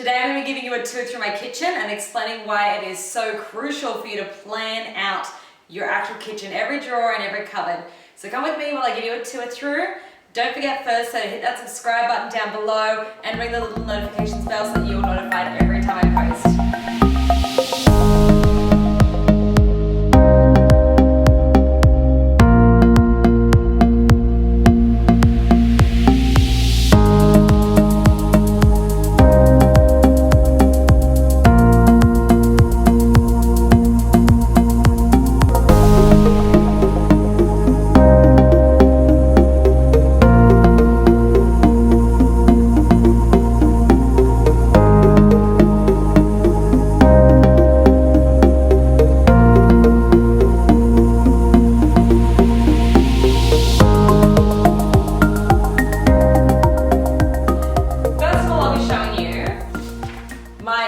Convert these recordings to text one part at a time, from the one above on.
Today I'm going to be giving you a tour through my kitchen and explaining why it is so crucial for you to plan out your actual kitchen, every drawer and every cupboard. So come with me while I give you a tour through. Don't forget first to hit that subscribe button down below and ring the little notifications bell so that you're notified every time I post.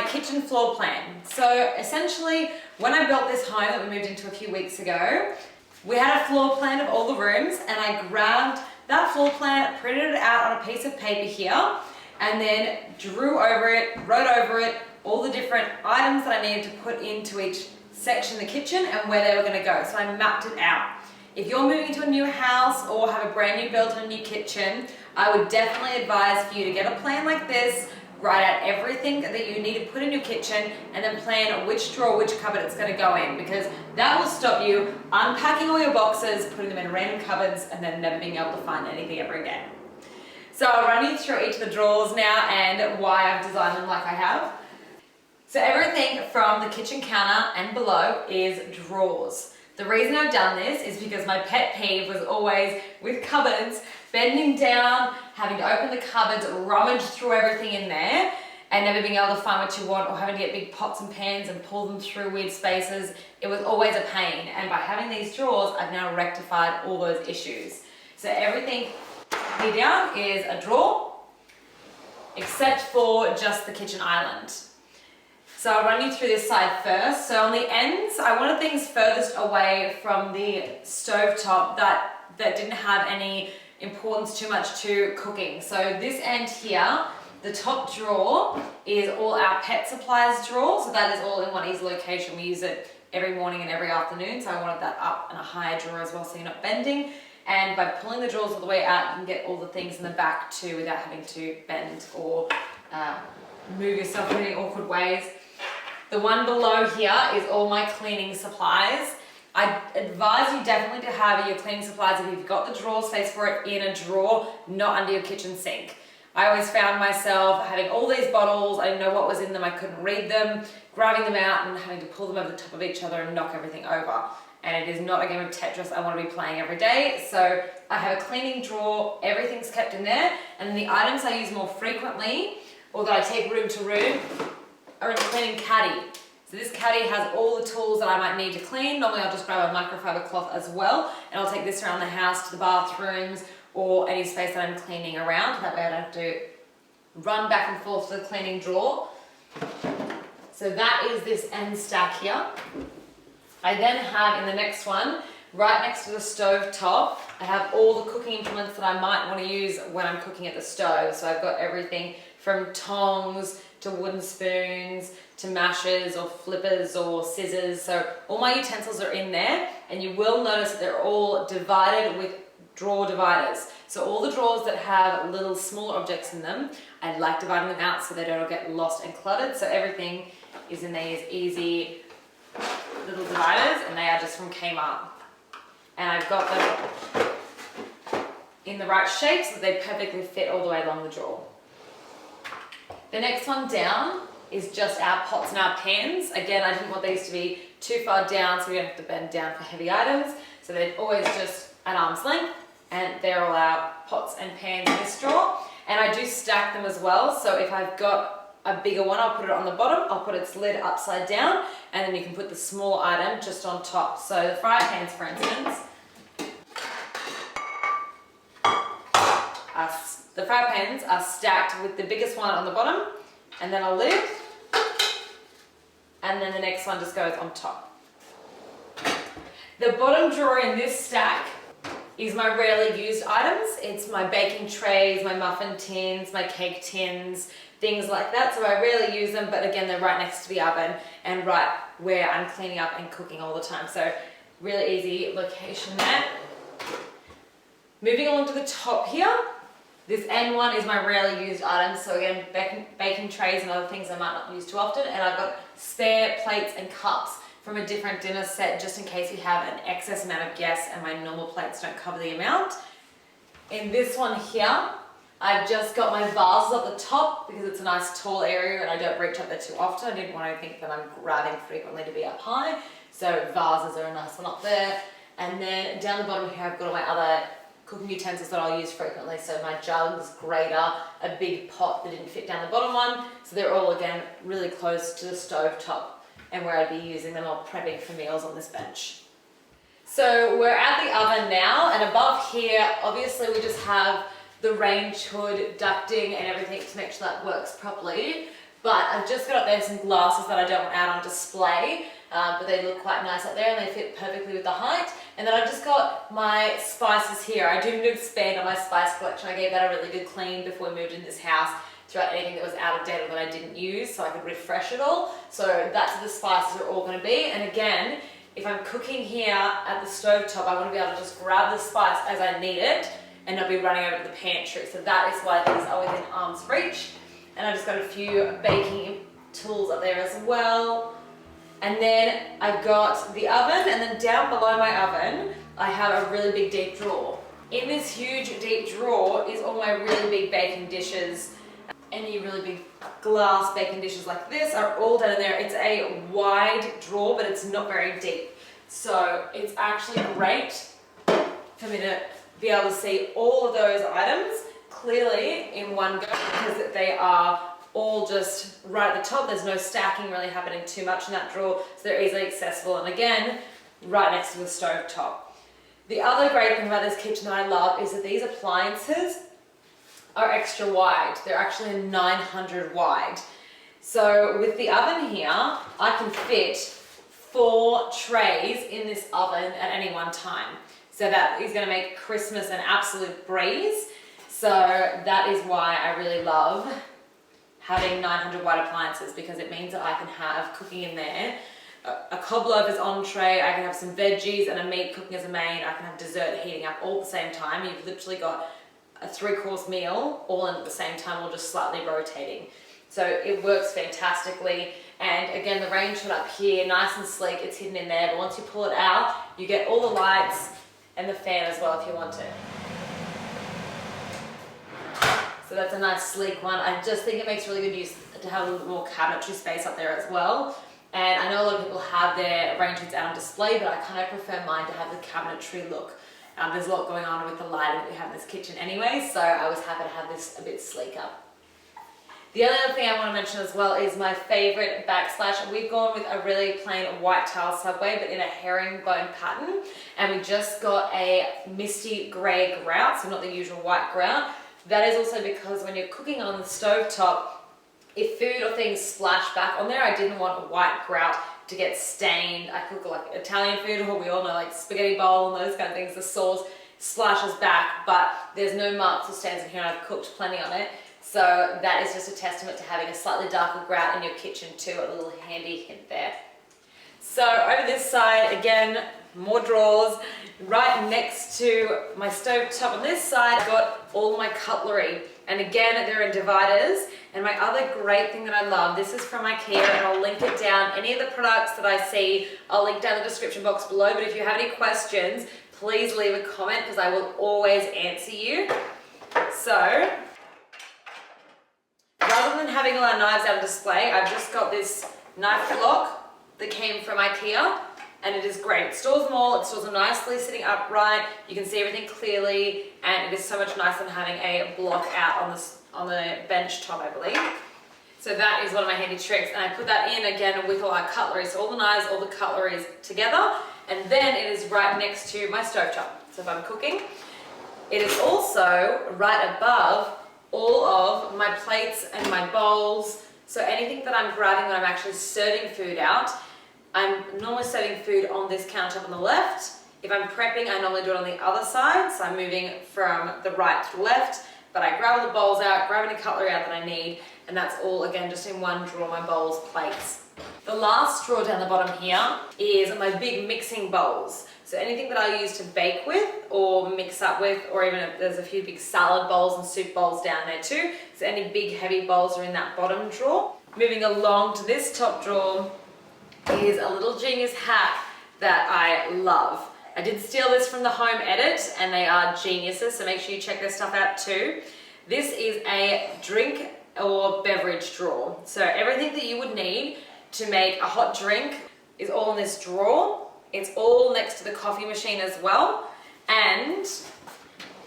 Kitchen floor plan. So essentially, when I built this home that we moved into a few weeks ago, we had a floor plan of all the rooms, and I grabbed that floor plan, printed it out on a piece of paper here, and then drew over it, wrote over it, all the different items that I needed to put into each section of the kitchen and where they were going to go. So I mapped it out. If you're moving into a new house or have a brand new build and a new kitchen, I would definitely advise for you to get a plan like this. Write out everything that you need to put in your kitchen and then plan which drawer, which cupboard it's going to go in, because that will stop you unpacking all your boxes, putting them in random cupboards, and then never being able to find anything ever again. So I'll run you through each of the drawers now and why I've designed them like I have. So everything from the kitchen counter and below is drawers. The reason I've done this is because my pet peeve was always with cupboards, bending down, having to open the cupboards, rummage through everything in there, and never being able to find what you want, or having to get big pots and pans and pull them through weird spaces. It was always a pain, and by having these drawers, I've now rectified all those issues. So everything here down is a drawer, except for just the kitchen island. So I'll run you through this side first. So on the ends, I wanted things furthest away from the stovetop that didn't have any importance too much to cooking. So this end here, the top drawer is all our pet supplies drawer. So that is all in one easy location. We use it every morning and every afternoon. So I wanted that up in a higher drawer as well so you're not bending. And by pulling the drawers all the way out, you can get all the things in the back too without having to bend or move yourself in any awkward ways. The one below here is all my cleaning supplies. I advise you definitely to have your cleaning supplies, if you've got the drawer space for it, in a drawer, not under your kitchen sink. I always found myself having all these bottles, I didn't know what was in them, I couldn't read them, grabbing them out and having to pull them over the top of each other and knock everything over. And it is not a game of Tetris I want to be playing every day. So I have a cleaning drawer, everything's kept in there, and then the items I use more frequently, or that I take room to room, are in a cleaning caddy. So this caddy has all the tools that I might need to clean. Normally I'll just grab a microfiber cloth as well, and I'll take this around the house to the bathrooms or any space that I'm cleaning around. That way I don't have to run back and forth to the cleaning drawer. So that is this end stack here. I then have in the next one, right next to the stove top, I have all the cooking implements that I might want to use when I'm cooking at the stove. So I've got everything from tongs to wooden spoons to mashers or flippers or scissors. So all my utensils are in there, and you will notice that they're all divided with drawer dividers. So all the drawers that have little smaller objects in them, I like dividing them out so they don't all get lost and cluttered. So everything is in these easy little dividers, and they are just from Kmart. And I've got them in the right shape so that they perfectly fit all the way along the drawer. The next one down is just our pots and our pans. Again, I didn't want these to be too far down so we don't have to bend down for heavy items. So they're always just at arm's length, and they're all our pots and pans in this drawer. And I do stack them as well. So if I've got a bigger one, I'll put it on the bottom, I'll put its lid upside down, and then you can put the small item just on top. So the fry pans, for instance, the fry pans are stacked with the biggest one on the bottom, and then a lid, and then the next one just goes on top. The bottom drawer in this stack is my rarely used items. It's my baking trays, my muffin tins, my cake tins. things like that. So I rarely use them, but again, they're right next to the oven and right where I'm cleaning up and cooking all the time. So really easy location there. Moving along to the top here, this end one is my rarely used item. So again, baking trays and other things I might not use too often. And I've got spare plates and cups from a different dinner set, just in case we have an excess amount of guests and my normal plates don't cover the amount. In this one here, I've just got my vases up the top because it's a nice tall area and I don't reach up there too often. I didn't want to think that I'm grabbing frequently to be up high. So vases are a nice one up there. And then down the bottom here, I've got all my other cooking utensils that I'll use frequently. So my jugs, grater, a big pot that didn't fit down the bottom one. So they're all, again, really close to the stove top and where I'd be using them or prepping for meals on this bench. So we're at the oven now, and above here, obviously we just have the range hood, ducting and everything to make sure that works properly. But I've just got up there some glasses that I don't want out on display, but they look quite nice up there and they fit perfectly with the height. And then I've just got my spices here. I do need to expand on my spice collection. I gave that a really good clean before we moved in this house, threw out anything that was out of date or that I didn't use so I could refresh it all. So that's what the spices are all going to be. And again, if I'm cooking here at the stove top, I want to be able to just grab the spice as I need it and not be running over to the pantry. So that is why these are within arm's reach. And I've just got a few baking tools up there as well. And then I've got the oven, and then down below my oven, I have a really big deep drawer. In this huge deep drawer is all my really big baking dishes. Any really big glass baking dishes like this are all down in there. It's a wide drawer, but it's not very deep. So it's actually great for me to be able to see all of those items clearly in one go because they are all just right at the top. There's no stacking really happening too much in that drawer, so they're easily accessible. And again, right next to the stove top. The other great thing about this kitchen that I love is that these appliances are extra wide. They're actually a 900 wide. So with the oven here, I can fit 4 trays in this oven at any one time. So that is going to make Christmas an absolute breeze. So that is why I really love having 900 wide appliances, because it means that I can have cooking in there, a cob lover's entree, I can have some veggies and a meat cooking as a main, I can have dessert heating up all at the same time. You've literally got a 3-course meal all in at the same time or just slightly rotating. So it works fantastically. And again, the range hood up here, nice and sleek, it's hidden in there, but once you pull it out, you get all the lights and the fan as well if you want to. So that's a nice sleek one. I just think it makes really good use to have a little bit more cabinetry space up there as well. And I know a lot of people have their range hoods out on display, but I kind of prefer mine to have the cabinetry look. There's a lot going on with the lighting that we have in this kitchen anyway, so I was happy to have this a bit sleeker. The other thing I want to mention as well is my favorite Backsplash. We've gone with a really plain white tile subway, but in a herringbone pattern. And we just got a misty grey grout, so not the usual white grout. That is also because when you're cooking on the stovetop, if food or things splash back on there, I didn't want a white grout to get stained. I cook like Italian food, or we all know like spaghetti bowl and those kind of things. The sauce splashes back, but there's no marks or stains in here, and I've cooked plenty on it. So that is just a testament to having a slightly darker grout in your kitchen too, a little handy hint there. So over this side, again, more drawers. Right next to my stove top on this side, I've got all my cutlery. And again, they're in dividers. And my other great thing that I love, this is from IKEA, and I'll link it down. Any of the products that I see, I'll link down in the description box below. But if you have any questions, please leave a comment because I will always answer you. So, rather than having all our knives out on display, I've just got this knife block that came from IKEA, and it is great. It stores them all, it stores them nicely sitting upright, you can see everything clearly, and it is so much nicer than having a block out on the bench top, I believe. So that is one of my handy tricks, and I put that in again with all our cutlery, so all the knives, all the cutleries together, and then it is right next to my stovetop. So if I'm cooking, it is also right above all of my plates and my bowls. So anything that I'm grabbing when I'm actually serving food out, I'm normally serving food on this countertop on the left. If I'm prepping, I normally do it on the other side. So I'm moving from the right to the left, but I grab all the bowls out, grab any cutlery out that I need, and that's all again just in one drawer, my bowls, plates. The last drawer down the bottom here is my big mixing bowls. So anything that I use to bake with or mix up with, or even if there's a few big salad bowls and soup bowls down there too. So any big heavy bowls are in that bottom drawer. Moving along to this top drawer is a little genius hack that I love. I did steal this from the Home Edit and they are geniuses, so make sure you check their stuff out too. This is a drink or beverage drawer. So everything that you would need to make a hot drink is all in this drawer. It's all next to the coffee machine as well, and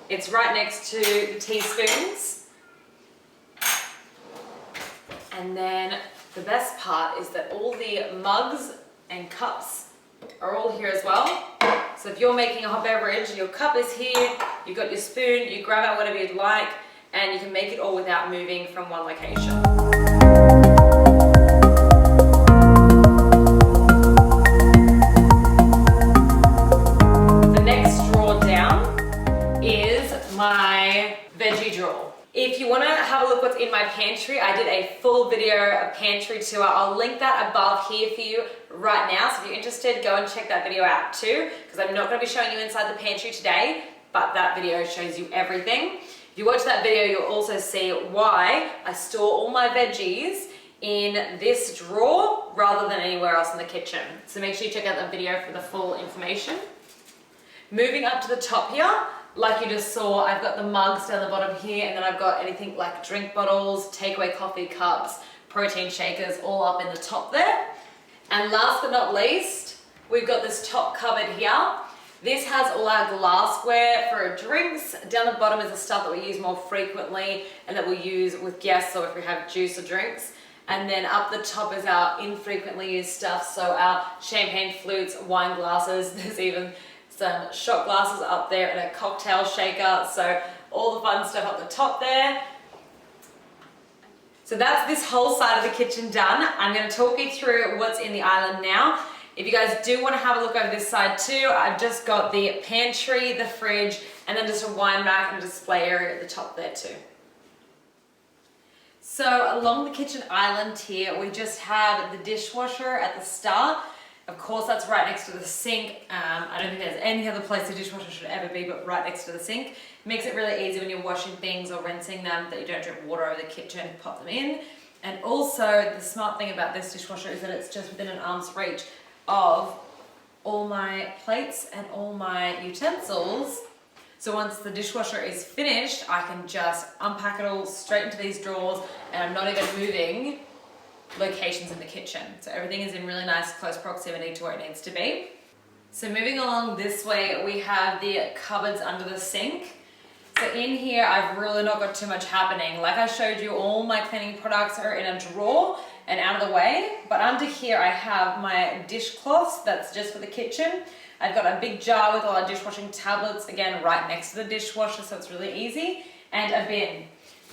it's right next to the teaspoons. And then the best part is that all the mugs and cups are all here as well. So if you're making a hot beverage, your cup is here, you've got your spoon, you grab out whatever you'd like, and you can make it all without moving from one location. My veggie drawer. If you want to have a look what's in my pantry, I did a full video, a pantry tour. I'll link that above here for you right now. So if you're interested, go and check that video out too, because I'm not going to be showing you inside the pantry today, but that video shows you everything. If you watch that video, you'll also see why I store all my veggies in this drawer rather than anywhere else in the kitchen. So make sure you check out that video for the full information. Moving up to the top here, like you just saw, I've got the mugs down the bottom here, and then I've got anything like drink bottles, takeaway coffee cups, protein shakers, all up in the top there. And last but not least, we've got this top cupboard here. This has all our glassware for drinks. Down the bottom is the stuff that we use more frequently and that we'll use with guests or if we have juice or drinks. And then up the top is our infrequently used stuff, so our champagne flutes, wine glasses, there's even some shot glasses up there and a cocktail shaker, so all the fun stuff up the top there. So that's this whole side of the kitchen done. I'm going to talk you through what's in the island now. If you guys do want to have a look over this side too, I've just got the pantry, the fridge, and then just a wine rack and a display area at the top there too. So along the kitchen island here, we just have the dishwasher at the start. Of course, that's right next to the sink. I don't think there's any other place the dishwasher should ever be, but right next to the sink. It makes it really easy when you're washing things or rinsing them that you don't drip water over the kitchen, pop them in. And also, the smart thing about this dishwasher is that it's just within an arm's reach of all my plates and all my utensils. So once the dishwasher is finished, I can just unpack it all straight into these drawers, and I'm not even moving locations in the kitchen. So everything is in really nice close proximity to where it needs to be. So moving along this way, we have the cupboards under the sink. So in here, I've really not got too much happening. Like I showed you, all my cleaning products are in a drawer and out of the way. But under here, I have my dishcloths, that's just for the kitchen. I've got a big jar with all our dishwashing tablets, again, right next to the dishwasher, so it's really easy. And a bin.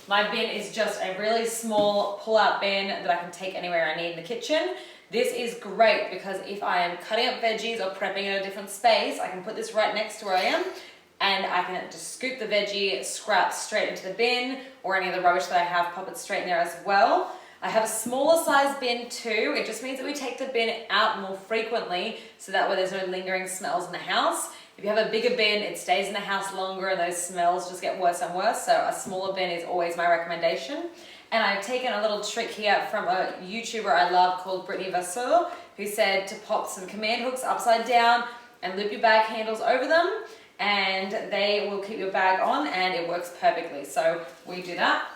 My bin is just a really small pull-out bin that I can take anywhere I need in the kitchen. This is great because if I am cutting up veggies or prepping in a different space, I can put this right next to where I am, and I can just scoop the veggie scraps straight into the bin, or any of the rubbish that I have, pop it straight in there as well. I have a smaller size bin too. It just means that we take the bin out more frequently, so that way there's no lingering smells in the house. If you have a bigger bin, it stays in the house longer and those smells just get worse and worse. So a smaller bin is always my recommendation. And I've taken a little trick here from a YouTuber I love called Brittany Vasseur, who said to pop some command hooks upside down and loop your bag handles over them, and they will keep your bag on, and it works perfectly. So we do that.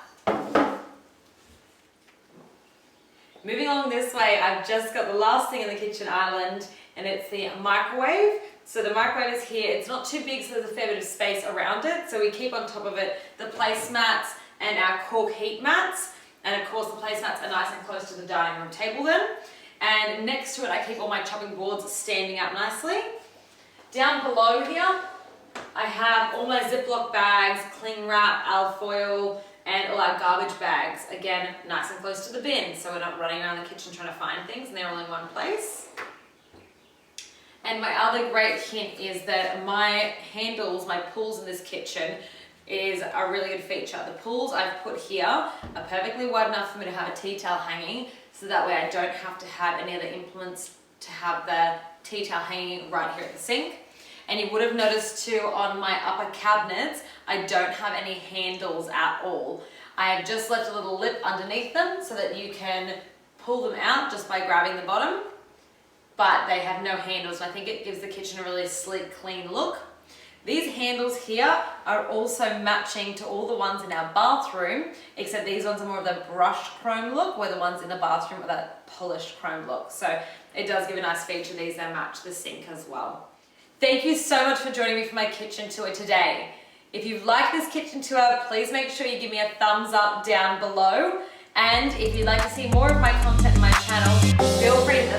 Moving along this way, I've just got the last thing in the kitchen island, and it's the microwave. So the microwave is here. It's not too big, so there's a fair bit of space around it. So we keep on top of it the placemats and our cork heat mats. And of course the placemats are nice and close to the dining room table then. And next to it, I keep all my chopping boards standing out nicely. Down below here, I have all my Ziploc bags, cling wrap, alfoil, and all our garbage bags. Again, nice and close to the bin, so we're not running around the kitchen trying to find things, and they're all in one place. And my other great hint is that my handles, my pulls in this kitchen, It is a really good feature. The pulls I've put here are perfectly wide enough for me to have a tea towel hanging, so that way I don't have to have any other implements to have the tea towel hanging right here at the sink. And you would have noticed too on my upper cabinets, I don't have any handles at all. I have just left a little lip underneath them so that you can pull them out just by grabbing the bottom, but they have no handles, and I think it gives the kitchen a really sleek, clean look. These handles here are also matching to all the ones in our bathroom, except these ones are more of the brushed chrome look, where the ones in the bathroom are that polished chrome look. So it does give a nice feature. These they match the sink as well. Thank you so much for joining me for my kitchen tour today. If you've liked this kitchen tour, please make sure you give me a thumbs up down below. And if you'd like to see more of my content on my channel, feel free to hit the